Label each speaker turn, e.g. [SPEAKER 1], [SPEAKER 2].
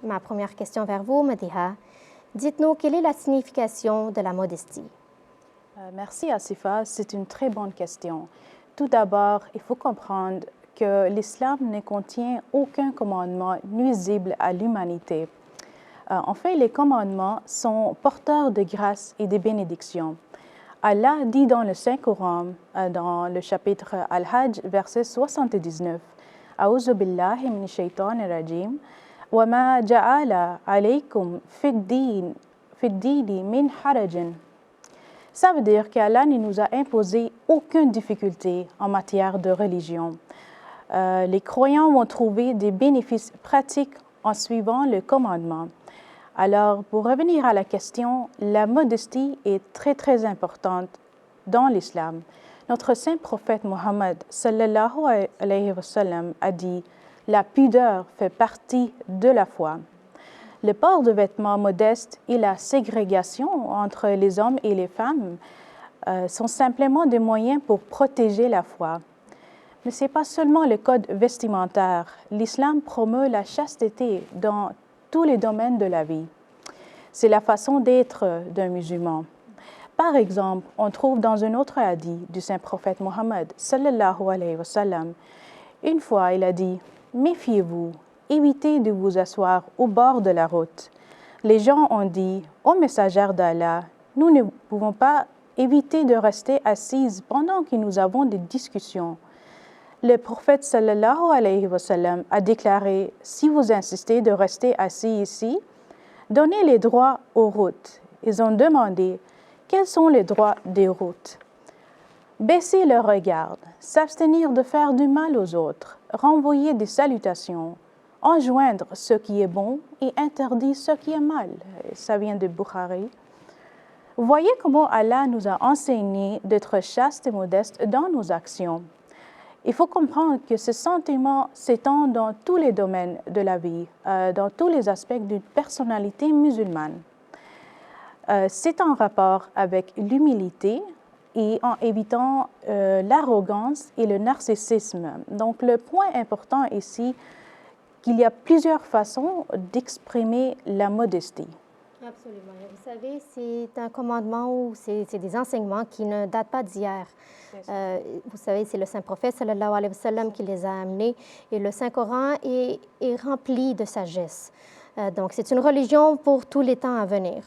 [SPEAKER 1] Ma première question vers vous, Madiha. Dites-nous, quelle est la signification de la modestie?
[SPEAKER 2] Merci Asifa, c'est une très bonne question. Tout d'abord, il faut comprendre que l'islam ne contient aucun commandement nuisible à l'humanité. En fait, les commandements sont porteurs de grâce et de bénédictions. Allah dit dans le Saint-Coran, dans le chapitre Al-Hajj, verset 79, « A'udhu billahi min shaytanir rajim, wa ma ja'ala alaykum fid-dini min harajin » Ça veut dire qu'Allah ne nous a imposé aucune difficulté en matière de religion. Les croyants vont trouver des bénéfices pratiques en suivant le commandement. Alors, pour revenir à la question, la modestie est très importante dans l'islam. Notre saint prophète Mohammed sallallahu alayhi wa sallam a dit « La pudeur fait partie de la foi ». Le port de vêtements modestes et la ségrégation entre les hommes et les femmes sont simplement des moyens pour protéger la foi. Mais ce n'est pas seulement le code vestimentaire. L'islam promeut la chasteté dans tous les domaines de la vie. C'est la façon d'être d'un musulman. Par exemple, on trouve dans un autre hadith du saint prophète Mohammed sallallahu alayhi wa sallam, une fois il a dit « Méfiez-vous, évitez de vous asseoir au bord de la route. » Les gens ont dit « Ô messagère d'Allah, nous ne pouvons pas éviter de rester assises pendant que nous avons des discussions. » Le prophète sallallahu alayhi wa sallam a déclaré « Si vous insistez de rester assis ici, donnez les droits aux routes. » Ils ont demandé « Quels sont les droits des routes ?» Baisser le regard, s'abstenir de faire du mal aux autres, renvoyer des salutations, enjoindre ce qui est bon et interdire ce qui est mal. Ça vient de Bukhari. Voyez comment Allah nous a enseigné d'être chastes et modestes dans nos actions. Il faut comprendre que ce sentiment s'étend dans tous les domaines de la vie, dans tous les aspects d'une personnalité musulmane. C'est en rapport avec l'humilité et en évitant l'arrogance et le narcissisme. Donc, le point important ici, qu'il y a plusieurs façons d'exprimer la modestie.
[SPEAKER 1] Absolument. Vous savez, c'est un commandement ou c'est des enseignements qui ne datent pas d'hier. Vous savez, c'est le saint prophète sallallahu alayhi wa sallam qui les a amenés et le Saint-Coran est rempli de sagesse. Donc, c'est une religion pour tous les temps à venir.